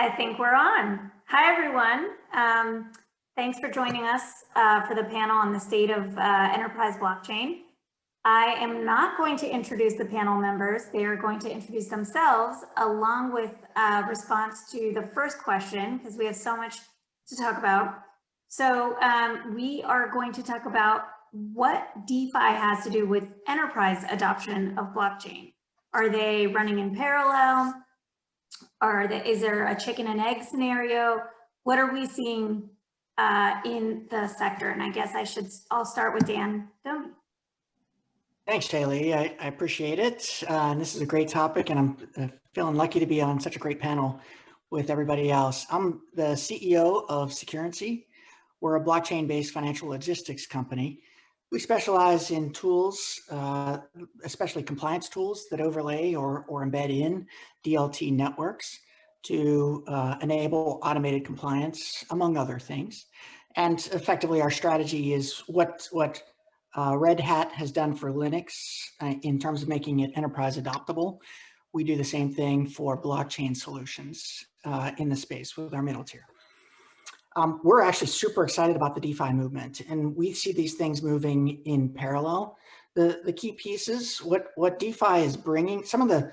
I think we're on. Hi, everyone. Thanks for joining us for the panel on the state of enterprise blockchain. I am not going to introduce the panel members. They are going to introduce themselves along with response to the first question, because we have so much to talk about. So we are going to talk about what DeFi has to do with enterprise adoption of blockchain. Are they running in parallel? Is there a chicken and egg scenario? What are we seeing in the sector? And I guess I'll start with Dan Doney. Thanks, Shailee. I appreciate it. And this is a great topic, and I'm feeling lucky to be on such a great panel with everybody else. I'm the CEO of Securrency. We're a blockchain-based financial logistics company. We specialize in tools, especially compliance tools that overlay or embed in DLT networks to enable automated compliance, among other things. And effectively, our strategy is what Red Hat has done for Linux in terms of making it enterprise adoptable. We do the same thing for blockchain solutions in the space with our middle tier. We're actually super excited about the DeFi movement, and we see these things moving in parallel. The key pieces, what DeFi is bringing, some of the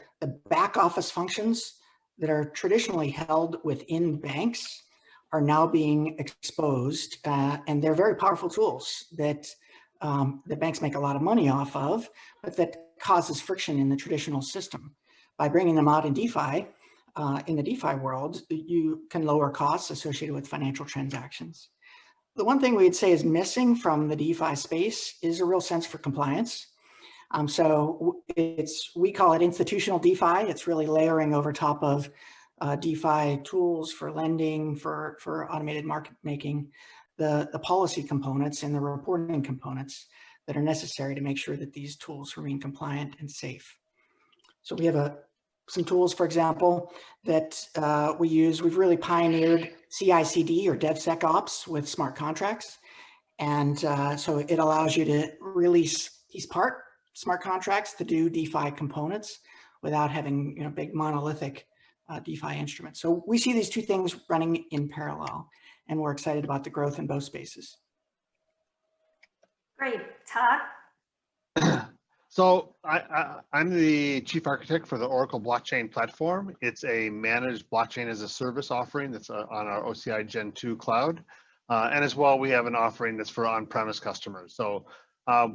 back office functions that are traditionally held within banks are now being exposed, and they're very powerful tools that the banks make a lot of money off of, but that causes friction in the traditional system. By bringing them out in DeFi, in the DeFi world, you can lower costs associated with financial transactions. The one thing we'd say is missing from the DeFi space is a real sense for compliance. So we call it institutional DeFi. It's really layering over top of DeFi tools for lending, for automated market making, the policy components and the reporting components that are necessary to make sure that these tools remain compliant and safe. So we have some tools, for example, that we use. We've really pioneered CI/CD or DevSecOps with smart contracts. And so it allows you to release these smart contracts to do DeFi components without having big monolithic DeFi instruments. So we see these two things running in parallel, and we're excited about the growth in both spaces. Great. Todd? So I'm the chief architect for the Oracle blockchain platform. It's a managed blockchain as a service offering that's on our OCI Gen 2 cloud. And as well, we have an offering that's for on-premise customers. So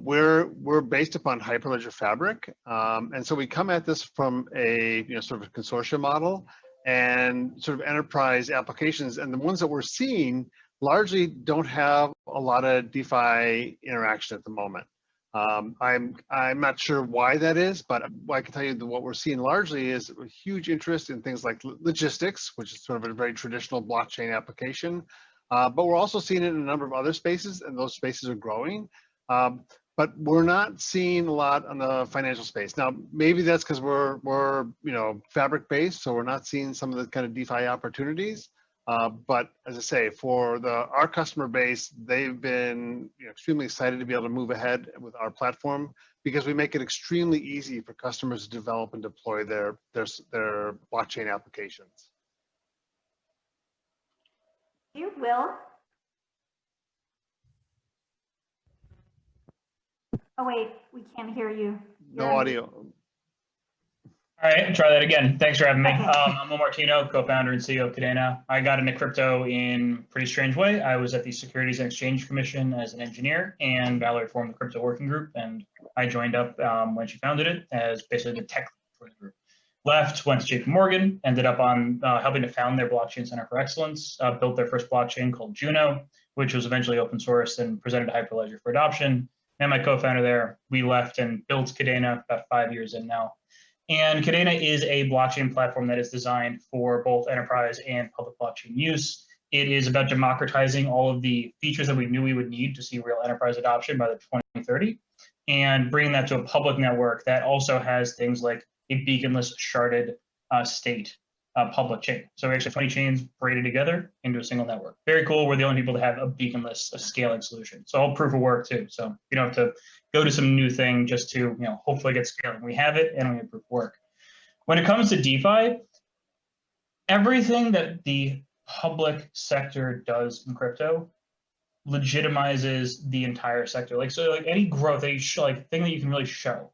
we're based upon Hyperledger Fabric. And so we come at this from a sort of a consortium model and sort of enterprise applications. And the ones that we're seeing largely don't have a lot of DeFi interaction at the moment. I'm not sure why that is, but I can tell you that what we're seeing largely is a huge interest in things like logistics, which is sort of a very traditional blockchain application. But we're also seeing it in a number of other spaces, and those spaces are growing. But we're not seeing a lot on the financial space. Now, maybe that's because we're fabric based, so we're not seeing some of the kind of DeFi opportunities. But as I say, for our customer base, they've been extremely excited to be able to move ahead with our platform because we make it extremely easy for customers to develop and deploy their blockchain applications. You will. Oh wait, we can't hear you. No audio. All right, try that again. Thanks for having me. I'm Martino, co-founder and CEO of Kadena. I got into crypto in a pretty strange way. I was at the Securities and Exchange Commission as an engineer, and Valerie formed the crypto working group, and I joined up when she founded it as basically the tech for the group. Left, went to JP Morgan, ended up on helping to found their blockchain center for excellence, built their first blockchain called Juno, which was eventually open sourced and presented to Hyperledger for adoption. And my co-founder there, we left and built Kadena about 5 years in now. And Kadena is a blockchain platform that is designed for both enterprise and public blockchain use. It is about democratizing all of the features that we knew we would need to see real enterprise adoption by the 2030, and bringing that to a public network that also has things like a beaconless sharded state public chain. So we actually have 20 chains braided together into a single network. Very cool. We're the only people to have a beaconless scaling solution. So all proof of work too. So you don't have to go to some new thing just to hopefully get scaling. We have it and we have proof of work. When it comes to DeFi, everything that the public sector does in crypto legitimizes the entire sector. Like, so like any growth, any like thing that you can really show,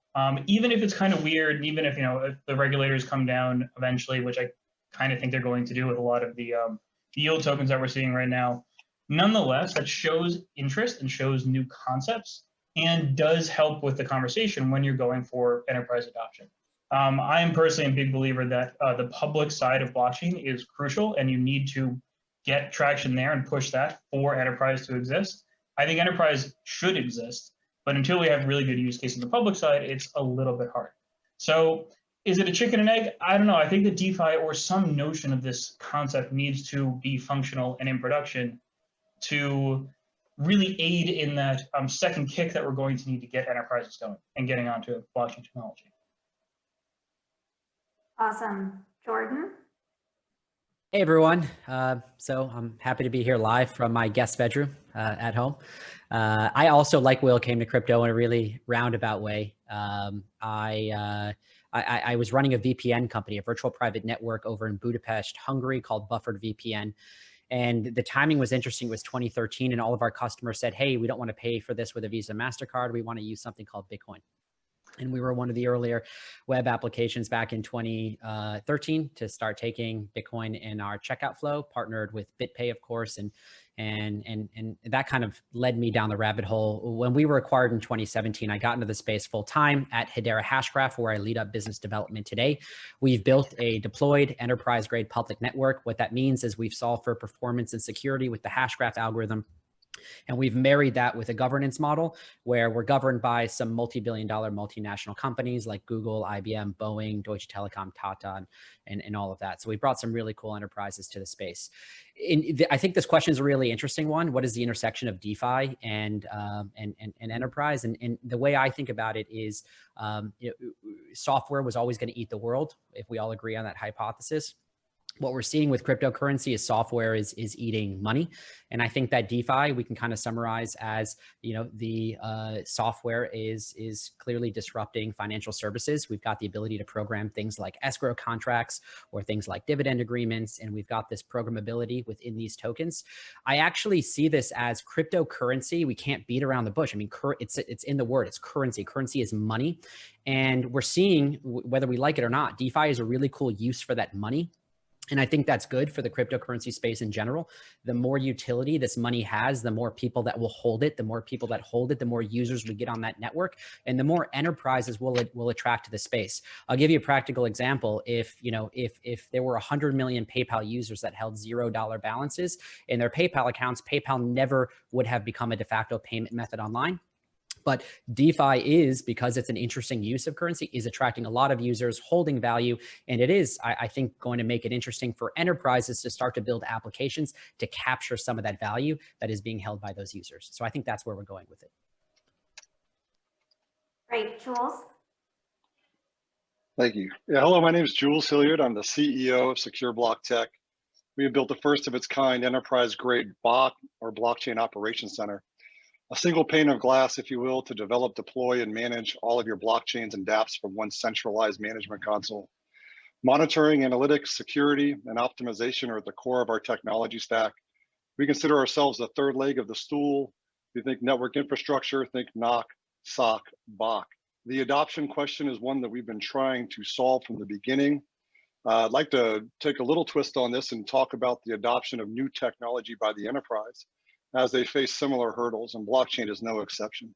even if it's kind of weird, and even if, you know, if the regulators come down eventually, which I kind of think they're going to do with a lot of the yield tokens that we're seeing right now, nonetheless, that shows interest and shows new concepts and does help with the conversation when you're going for enterprise adoption. I am personally a big believer that the public side of blockchain is crucial, and you need to get traction there and push that for enterprise to exist. I think enterprise should exist, but until we have really good use case on the public side, it's a little bit hard. So is it a chicken and egg? I don't know. I think that DeFi or some notion of this concept needs to be functional and in production to really aid in that second kick that we're going to need to get enterprises going and getting onto blockchain technology. Awesome. Jordan? Hey everyone. So I'm happy to be here live from my guest bedroom at home. I also, like Will, came to crypto in a really roundabout way. I was running a VPN company, a virtual private network over in Budapest, Hungary, called Buffered VPN. And the timing was interesting. It was 2013, and all of our customers said, hey, we don't want to pay for this with a Visa MasterCard. We want to use something called Bitcoin. And we were one of the earlier web applications back in 2013 to start taking Bitcoin in our checkout flow, partnered with BitPay, of course. And that kind of led me down the rabbit hole. When we were acquired in 2017, I got into the space full time at Hedera Hashgraph, where I lead up business development today. We've built a deployed enterprise grade public network. What that means is we've solved for performance and security with the Hashgraph algorithm. And we've married that with a governance model where we're governed by some multi-billion-dollar multinational companies like Google, IBM, Boeing, Deutsche Telekom, Tata, and all of that. So we brought some really cool enterprises to the space. I think this question is a really interesting one. What is the intersection of DeFi and enterprise? And the way I think about it is, software was always going to eat the world, if we all agree on that hypothesis. What we're seeing with cryptocurrency is software is eating money. And I think that DeFi, we can kind of summarize as, the software is clearly disrupting financial services. We've got the ability to program things like escrow contracts or things like dividend agreements. And we've got this programmability within these tokens. I actually see this as cryptocurrency. We can't beat around the bush. I mean, it's in the word, it's currency. Currency is money. And we're seeing, whether we like it or not, DeFi is a really cool use for that money. And I think that's good for the cryptocurrency space in general. The more utility this money has, the more people that will hold it, the more people that hold it, the more users we get on that network, and the more enterprises will attract to the space. I'll give you a practical example. If there were 100 million PayPal users that held $0 balances in their PayPal accounts, PayPal never would have become a de facto payment method online. But DeFi is, because it's an interesting use of currency, is attracting a lot of users, holding value. And it is, I think, going to make it interesting for enterprises to start to build applications to capture some of that value that is being held by those users. So I think that's where we're going with it. Great. Jules? Thank you. Yeah, hello, my name is Jules Hilliard. I'm the CEO of Secure Block Tech. We have built the first of its kind enterprise-grade bot or blockchain operations center. A single pane of glass, if you will, to develop, deploy, and manage all of your blockchains and dApps from one centralized management console. Monitoring, analytics, security, and optimization are at the core of our technology stack. We consider ourselves the third leg of the stool. If you think network infrastructure, think NOC, SOC, BOC. The adoption question is one that we've been trying to solve from the beginning. I'd like to take a little twist on this and talk about the adoption of new technology by the enterprise as they face similar hurdles, and blockchain is no exception.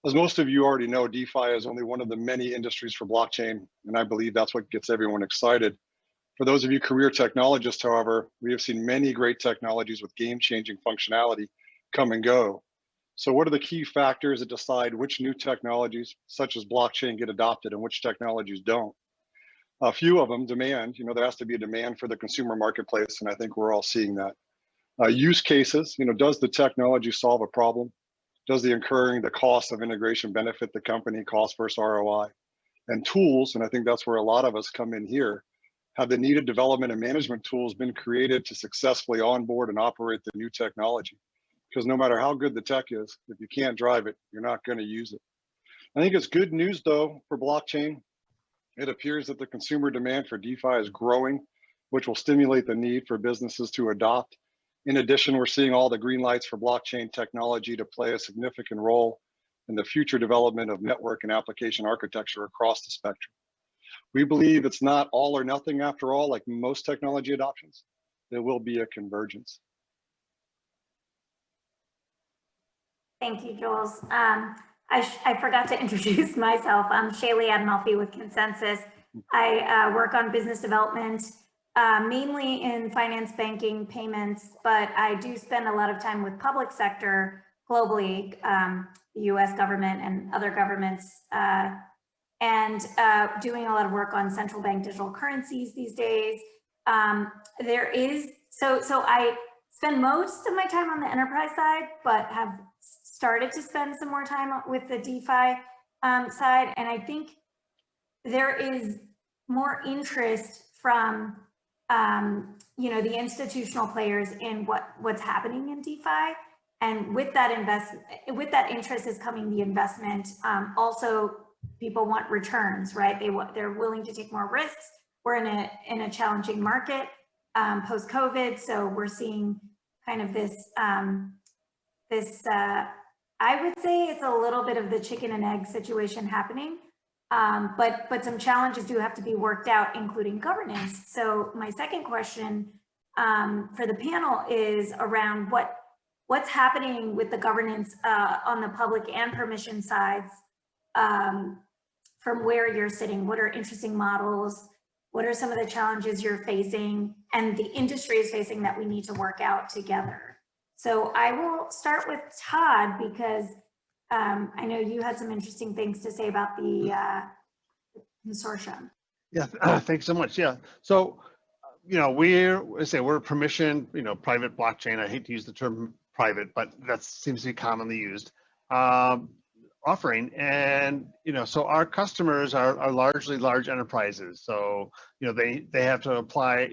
As most of you already know, DeFi is only one of the many industries for blockchain, and I believe that's what gets everyone excited. For those of you career technologists, however, we have seen many great technologies with game-changing functionality come and go. So what are the key factors that decide which new technologies, such as blockchain, get adopted and which technologies don't? A few of them, demand. There has to be a demand for the consumer marketplace, and I think we're all seeing that. Use cases, does the technology solve a problem? Does the cost of integration benefit the company, cost versus ROI? And tools, and I think that's where a lot of us come in here, have the needed development and management tools been created to successfully onboard and operate the new technology? Because no matter how good the tech is, if you can't drive it, you're not going to use it. I think it's good news, though, for blockchain. It appears that the consumer demand for DeFi is growing which will stimulate the need for businesses to adopt. In addition, we're seeing all the green lights for blockchain technology to play a significant role in the future development of network and application architecture across the spectrum. We believe it's not all or nothing after all, like most technology adoptions. There will be a convergence. Thank you, Jules. I forgot to introduce myself. I'm Shailee Adinolfi with ConsenSys. I work on business development, mainly in finance, banking, payments, but I do spend a lot of time with public sector globally, the US government and other governments, and doing a lot of work on central bank digital currencies these days. So I spend most of my time on the enterprise side, but have started to spend some more time with the DeFi side. And I think there is more interest from the institutional players in what's happening in DeFi. And with that interest is coming the investment. Also, people want returns, right? They're willing to take more risks. We're in a challenging market post-COVID, so we're seeing kind of this I would say it's a little bit of the chicken and egg situation happening, but some challenges do have to be worked out, including governance. So my second question for the panel is around what's happening with the governance on the public and permission sides from where you're sitting. What are interesting models? What are some of the challenges you're facing and the industry is facing that we need to work out together? So I will start with Todd because I know you had some interesting things to say about the consortium. Yeah, thanks so much. Yeah, so we're a permission, private blockchain. I hate to use the term private, but that seems to be commonly used. Offering, and so our customers are largely large enterprises. So they have to apply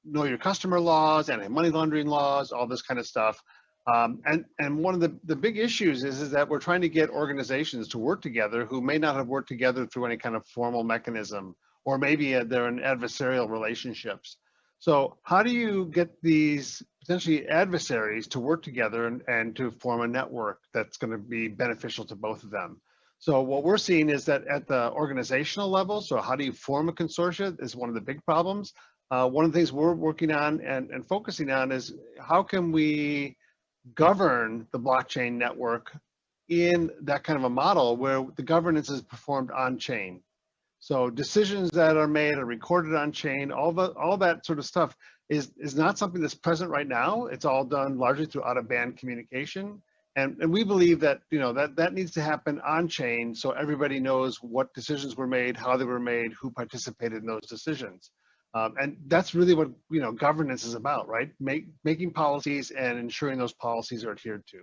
know your customer laws and money laundering laws, all this kind of stuff. And one of the big issues is that we're trying to get organizations to work together who may not have worked together through any kind of formal mechanism, or maybe they're in adversarial relationships. So how do you get these potentially adversaries to work together and to form a network that's going to be beneficial to both of them? So what we're seeing is that at the organizational level, so how do you form a consortia is one of the big problems. One of the things we're working on and focusing on is how can we govern the blockchain network in that kind of a model where the governance is performed on chain. So decisions that are made are recorded on chain. All that sort of stuff is not something that's present right now. It's all done largely through out-of-band communication. And we believe that that needs to happen on chain so everybody knows what decisions were made, how they were made, who participated in those decisions. And that's really what governance is about, right? Making policies and ensuring those policies are adhered to.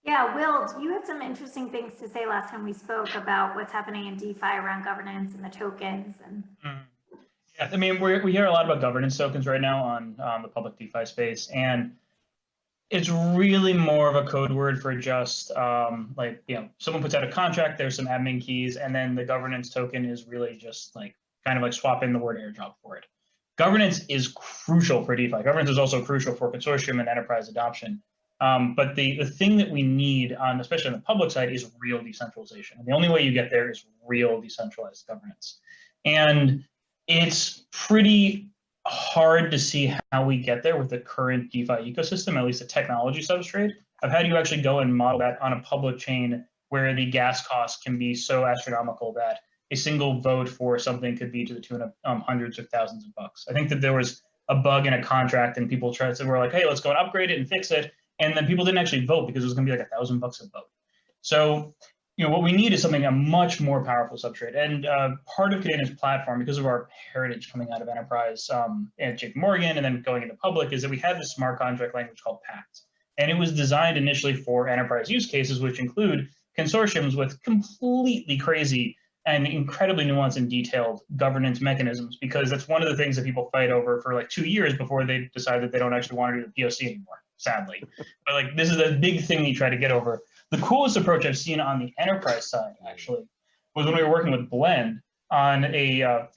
Yeah, Will, you had some interesting things to say last time we spoke about what's happening in DeFi around governance and the tokens. And yeah, I mean, we hear a lot about governance tokens right now on the public DeFi space, and it's really more of a code word for just someone puts out a contract, there's some admin keys, and then the governance token is really just kind of like swapping the word airdrop for it. Governance is crucial for DeFi. Governance is also crucial for consortium and enterprise adoption. But the thing that we need, especially on the public side, is real decentralization. And the only way you get there is real decentralized governance. And it's pretty hard to see how we get there with the current DeFi ecosystem, at least the technology substrate, of how do you actually go and model that on a public chain where the gas costs can be so astronomical that a single vote for something could be to the tune of hundreds of thousands of bucks. I think that there was a bug in a contract and people were like, hey, let's go and upgrade it and fix it. And then people didn't actually vote because it was going to be like $1,000 a vote. So, what we need is something a much more powerful substrate. And part of Kadena's platform, because of our heritage coming out of enterprise at JP Morgan and then going into public, is that we had this smart contract language called PACT. And it was designed initially for enterprise use cases, which include consortiums with completely crazy and incredibly nuanced and detailed governance mechanisms, because that's one of the things that people fight over for 2 years before they decide that they don't actually want to do the POC anymore, sadly. But this is a big thing you try to get over. The coolest approach I've seen on the enterprise side, actually, was when we were working with Blend. on a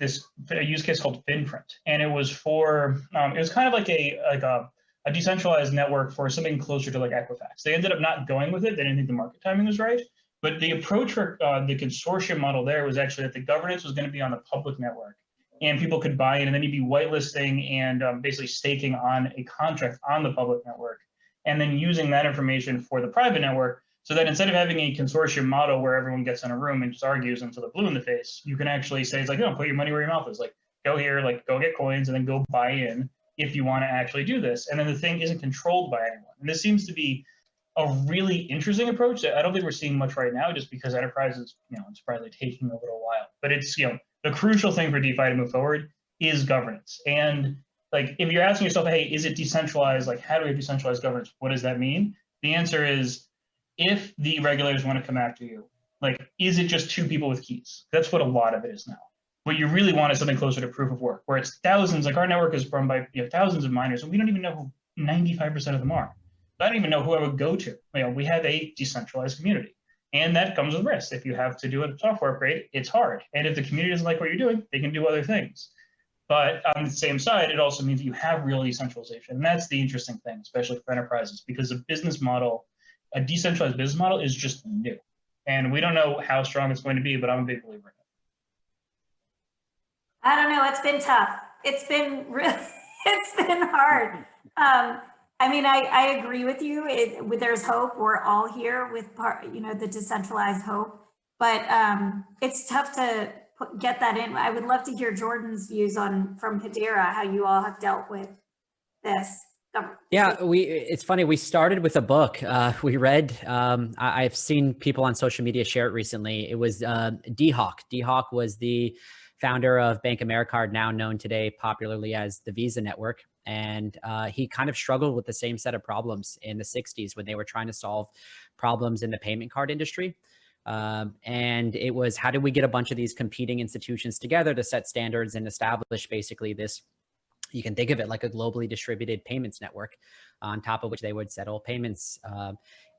use case called FinPrint, and it was for it was kind of like a decentralized network for something closer to like Equifax. They ended up not going with it. They didn't think the market timing was right. But the approach for the consortium model there was actually that the governance was going to be on the public network, and people could buy in, and then you'd be whitelisting and basically staking on a contract on the public network, and then using that information for the private network. So that instead of having a consortium model where everyone gets in a room and just argues until they're blue in the face, you can actually say, it's like, no, put your money where your mouth is. Like, go here, like, go get coins, and then go buy in if you want to actually do this. And then the thing isn't controlled by anyone. And this seems to be a really interesting approach that I don't think we're seeing much right now, just because enterprises, it's probably taking a little while. But it's, the crucial thing for DeFi to move forward is governance. And like, if you're asking yourself, hey, is it decentralized? Like, how do we have decentralized governance? What does that mean? The answer is, if the regulators want to come after you, like, is it just two people with keys? That's what a lot of it is now. What you really want is something closer to proof of work, where it's thousands, like our network is run by thousands of miners, and we don't even know who 95% of them are. I don't even know who I would go to. We have a decentralized community, and that comes with risk. If you have to do a software upgrade, it's hard. And if the community doesn't like what you're doing, they can do other things. But on the same side, it also means that you have real decentralization. And that's the interesting thing, especially for enterprises, because the business model, a decentralized business model, is just new. And we don't know how strong it's going to be, but I'm a big believer in it. I don't know. It's been tough. It's been really, it's been hard. I mean, I agree with you. There's hope. We're all here with the decentralized hope, but it's tough to get that in. I would love to hear Jordan's views from Hedera, how you all have dealt with this. Yeah, it's funny. We started with a book we read. I've seen people on social media share it recently. It was D-Hawk. D-Hawk was the founder of Bank Americard, now known today popularly as the Visa network. And he kind of struggled with the same set of problems in the 60s when they were trying to solve problems in the payment card industry. And it was, how do we get a bunch of these competing institutions together to set standards and establish basically this, you can think of it like a globally distributed payments network on top of which they would settle payments.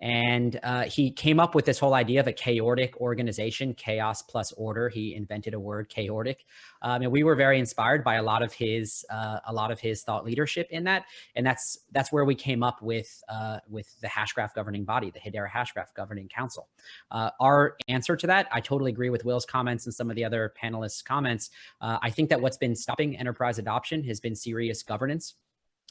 And he came up with this whole idea of a chaotic organization, chaos plus order. He invented a word, chaotic. And we were very inspired by a lot of his thought leadership in that. And that's where we came up with the Hashgraph governing body, the Hedera Hashgraph governing council. Our answer to that, I totally agree with Will's comments and some of the other panelists' comments. I think that what's been stopping enterprise adoption has been serious governance.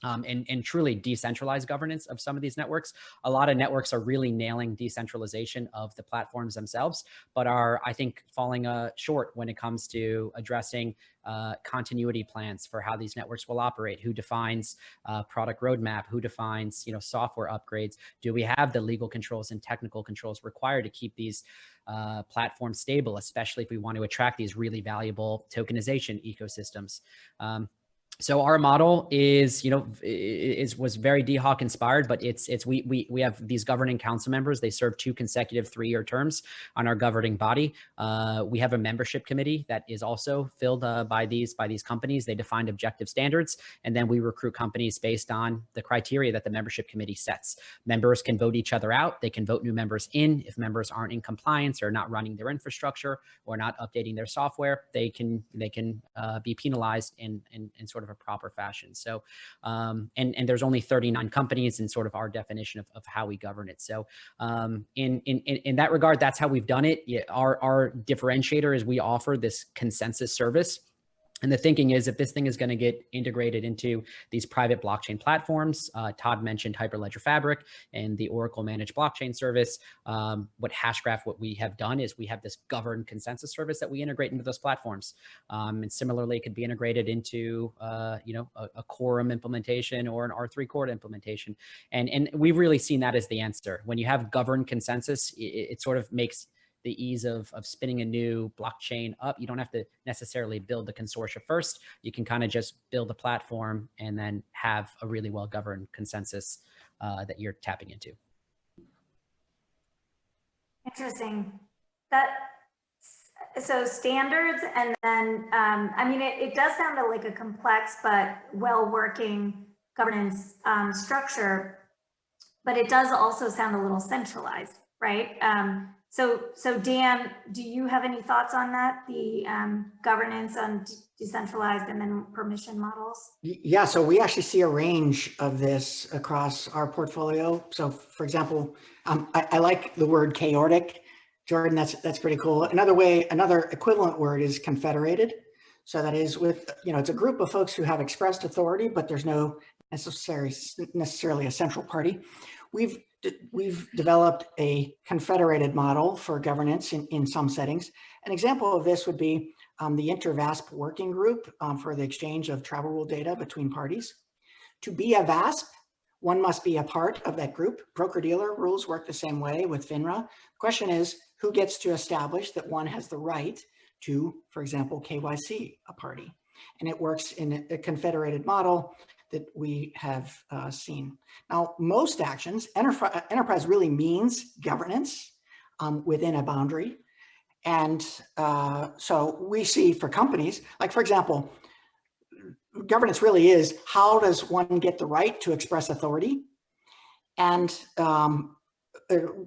And truly decentralized governance of some of these networks. A lot of networks are really nailing decentralization of the platforms themselves, but are, I think, falling short when it comes to addressing continuity plans for how these networks will operate. Who defines product roadmap? Who defines software upgrades? Do we have the legal controls and technical controls required to keep these platforms stable, especially if we want to attract these really valuable tokenization ecosystems? So our model is, was very D-Hawk inspired, but we have these governing council members. They serve 2 consecutive 3-year terms on our governing body. We have a membership committee that is also filled by these companies. They defined objective standards, and then we recruit companies based on the criteria that the membership committee sets. Members can vote each other out. They can vote new members in. If members aren't in compliance or not running their infrastructure or not updating their software, they can be penalized in sort of a proper fashion. So, and there's only 39 companies in sort of our definition of how we govern it. So, in that regard, that's how we've done it. Our differentiator is we offer this ConsenSys service. And the thinking is, if this thing is going to get integrated into these private blockchain platforms, Todd mentioned Hyperledger Fabric and the Oracle managed blockchain service. What we have done is we have this governed consensus service that we integrate into those platforms. And similarly, it could be integrated into, a quorum implementation or an R3 Core implementation. And we've really seen that as the answer. When you have governed consensus, it sort of makes the ease of spinning a new blockchain up. You don't have to necessarily build the consortia first. You can kind of just build a platform and then have a really well-governed consensus that you're tapping into. Interesting. So standards, and then, it does sound like a complex but well-working governance structure, but it does also sound a little centralized, right? So Dan, do you have any thoughts on that? The governance on decentralized and then permission models? Yeah, so we actually see a range of this across our portfolio. So for example, I like the word chaotic. Jordan, that's pretty cool. Another equivalent word is confederated. So that is with, it's a group of folks who have expressed authority, but there's no necessarily a central party. We've developed a confederated model for governance in some settings. An example of this would be the InterVASP working group for the exchange of travel rule data between parties. To be a VASP, one must be a part of that group. Broker-dealer rules work the same way with FINRA. The question is, who gets to establish that one has the right to, for example, KYC a party? And it works in a confederated model that we have seen. Now, most actions, enterprise really means governance within a boundary. And so we see for companies, like for example, governance really is, how does one get the right to express authority? And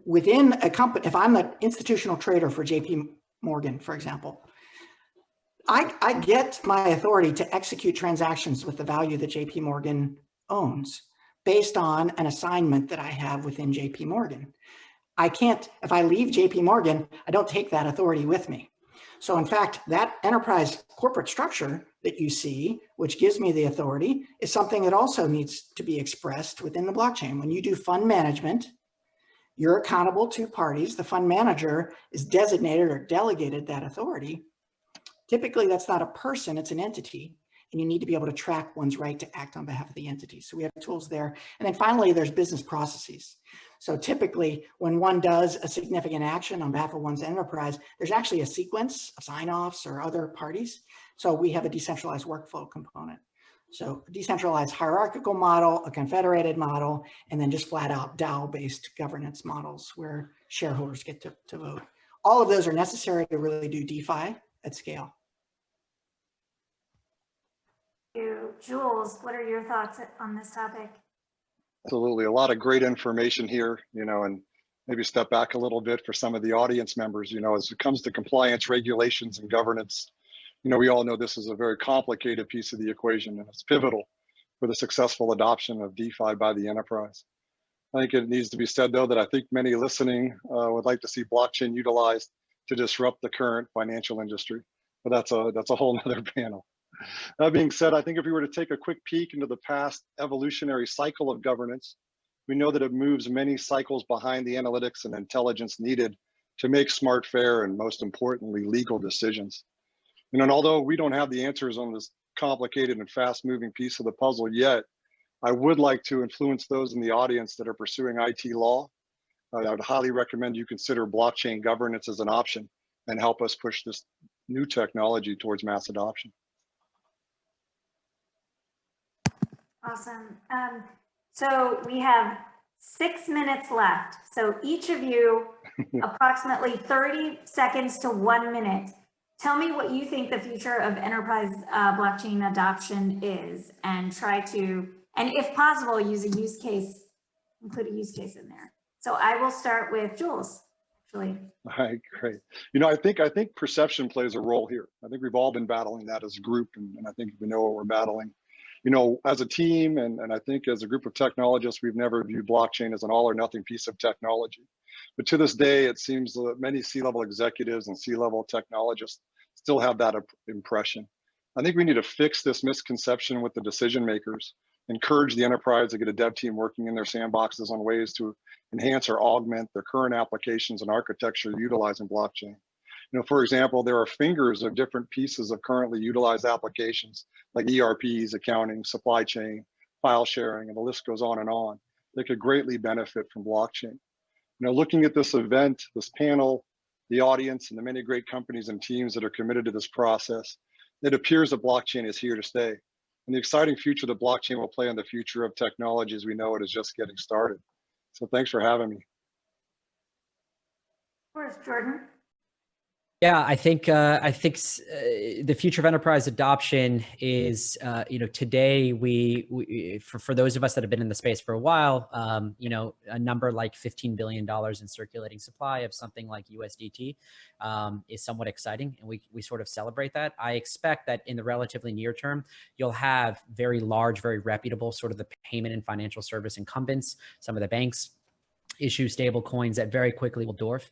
within a company, if I'm an institutional trader for JP Morgan, for example, I get my authority to execute transactions with the value that JP Morgan owns based on an assignment that I have within JP Morgan. I can't, if I leave JP Morgan, I don't take that authority with me. So in fact, that enterprise corporate structure that you see, which gives me the authority, is something that also needs to be expressed within the blockchain. When you do fund management, you're accountable to parties. The fund manager is designated or delegated that authority. Typically, that's not a person, it's an entity. And you need to be able to track one's right to act on behalf of the entity. So we have tools there. And then finally, there's business processes. So typically, when one does a significant action on behalf of one's enterprise, there's actually a sequence of sign-offs or other parties. So we have a decentralized workflow component. So a decentralized hierarchical model, a confederated model, and then just flat out DAO-based governance models where shareholders get to vote. All of those are necessary to really do DeFi at scale. Jules, what are your thoughts on this topic? Absolutely, a lot of great information here, and maybe step back a little bit for some of the audience members, as it comes to compliance, regulations, and governance. We all know this is a very complicated piece of the equation, and it's pivotal for the successful adoption of DeFi by the enterprise. I think it needs to be said, though, that I think many listening would like to see blockchain utilized to disrupt the current financial industry, but that's a whole nother panel. That being said, I think if we were to take a quick peek into the past evolutionary cycle of governance, we know that it moves many cycles behind the analytics and intelligence needed to make smart, fair, and most importantly, legal decisions. And although we don't have the answers on this complicated and fast-moving piece of the puzzle yet, I would like to influence those in the audience that are pursuing IT law. I would highly recommend you consider blockchain governance as an option and help us push this new technology towards mass adoption. Awesome. So we have 6 minutes left. So each of you, approximately 30 seconds to 1 minute. Tell me what you think the future of enterprise blockchain adoption is, and try to, and if possible, use a use case, include a use case in there. So I will start with Jules, actually. All right, great. I think perception plays a role here. I think we've all been battling that as a group, and I think we know what we're battling. As a team, and I think as a group of technologists, we've never viewed blockchain as an all or nothing piece of technology. But to this day, it seems that many C-level executives and C-level technologists still have that impression. I think we need to fix this misconception with the decision makers, encourage the enterprise to get a dev team working in their sandboxes on ways to enhance or augment their current applications and architecture utilizing blockchain. For example, there are fingers of different pieces of currently utilized applications like ERPs, accounting, supply chain, file sharing, and the list goes on and on. They could greatly benefit from blockchain. Looking at this event, this panel, the audience, and the many great companies and teams that are committed to this process, it appears that blockchain is here to stay. And the exciting future that blockchain will play in the future of technology as we know it is just getting started. So thanks for having me. Where's Jordan? Yeah, I think the future of enterprise adoption is, today for those of us that have been in the space for a while, a number like $15 billion in circulating supply of something like USDT is somewhat exciting, and we sort of celebrate that. I expect that in the relatively near term, you'll have very large, very reputable sort of the payment and financial service incumbents, some of the banks issue stable coins that very quickly will dwarf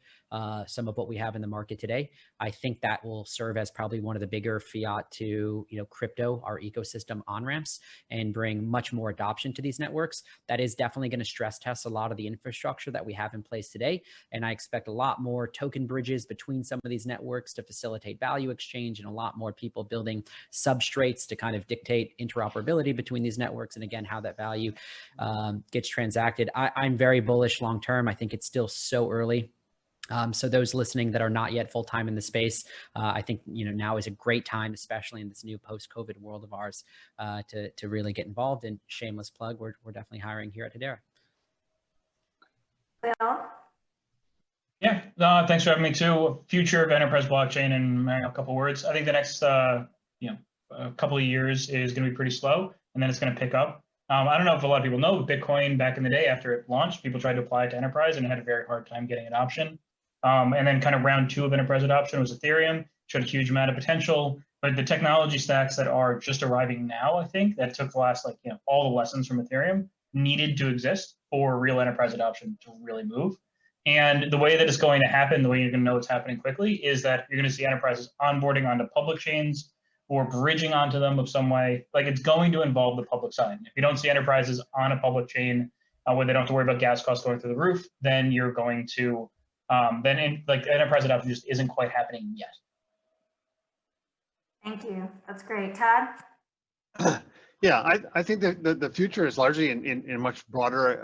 some of what we have in the market today. I think that will serve as probably one of the bigger fiat to crypto, our ecosystem on-ramps, and bring much more adoption to these networks. That is definitely going to stress test a lot of the infrastructure that we have in place today. And I expect a lot more token bridges between some of these networks to facilitate value exchange, and a lot more people building substrates to kind of dictate interoperability between these networks. And again, how that value gets transacted. I'm very bullish long term. I think it's still so early. So those listening that are not yet full-time in the space, I think now is a great time, especially in this new post-COVID world of ours, to really get involved. And shameless plug, we're definitely hiring here at Hedera. Will? Yeah, thanks for having me too. Future of enterprise blockchain in a couple words. I think the next a couple of years is going to be pretty slow, and then it's going to pick up. I don't know if a lot of people know, Bitcoin back in the day after it launched, people tried to apply it to enterprise and had a very hard time getting adoption. And then kind of round 2 of enterprise adoption was Ethereum, showed a huge amount of potential, but the technology stacks that are just arriving now, I think that took the last all the lessons from Ethereum needed to exist for real enterprise adoption to really move. And the way that it's going to happen, the way you're going to know it's happening quickly, is that you're going to see enterprises onboarding onto public chains or bridging onto them of some way. Like, it's going to involve the public side. If you don't see enterprises on a public chain where they don't have to worry about gas costs going through the roof, then you're going to enterprise adoption just isn't quite happening yet. Thank you. That's great. Todd? Yeah, I think that the future is largely in much broader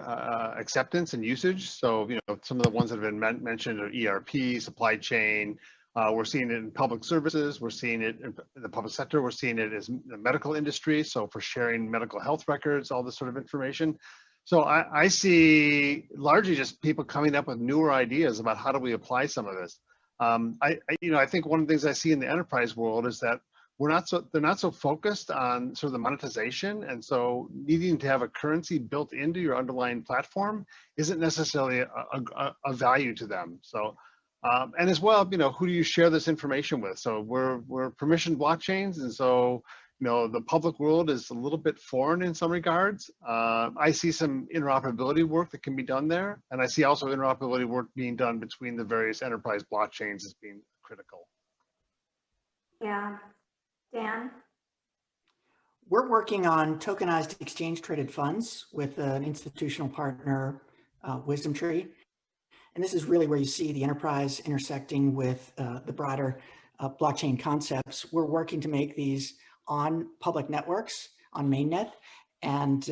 acceptance and usage. So, some of the ones that have been mentioned are ERP, supply chain. We're seeing it in public services. We're seeing it in the public sector. We're seeing it as the medical industry. So for sharing medical health records, all this sort of information. So I see largely just people coming up with newer ideas about how do we apply some of this. I think one of the things I see in the enterprise world is that they're not so focused on sort of the monetization, and so needing to have a currency built into your underlying platform isn't necessarily a value to them. So, and as well, who do you share this information with? So we're permissioned blockchains, and so the public world is a little bit foreign in some regards. I see some interoperability work that can be done there, and I see also interoperability work being done between the various enterprise blockchains as being critical. Yeah. Dan? We're working on tokenized exchange traded funds with an institutional partner, Wisdom Tree. And this is really where you see the enterprise intersecting with the broader blockchain concepts. We're working to make these on public networks, on mainnet. And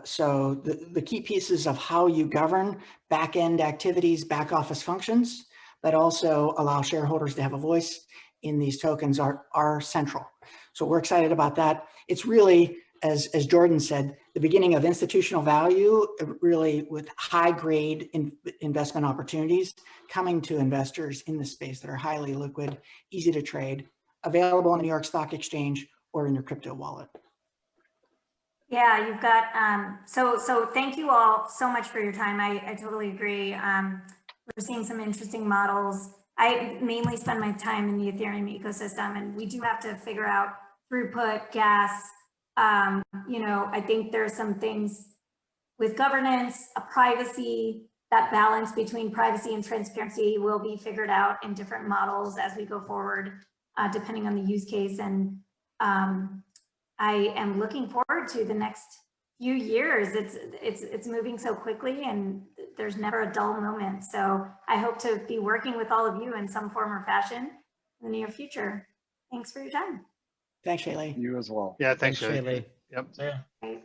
so the key pieces of how you govern back-end activities, back office functions, but also allow shareholders to have a voice in these tokens are central. So we're excited about that. It's really, as Jordan said, the beginning of institutional value, really with high grade investment opportunities coming to investors in the space that are highly liquid, easy to trade, available on the New York Stock Exchange or in your crypto wallet. Yeah, you've got, so thank you all so much for your time. I totally agree. We're seeing some interesting models. I mainly spend my time in the Ethereum ecosystem, and we do have to figure out throughput, gas. I think there are some things with governance, privacy, that balance between privacy and transparency will be figured out in different models as we go forward, depending on the use case. And I am looking forward to the next few years. It's moving so quickly, and there's never a dull moment. So I hope to be working with all of you in some form or fashion in the near future. Thanks for your time. Thanks, Shailee. You as well. Yeah, thanks, Shailee. Yep. So yeah. Right.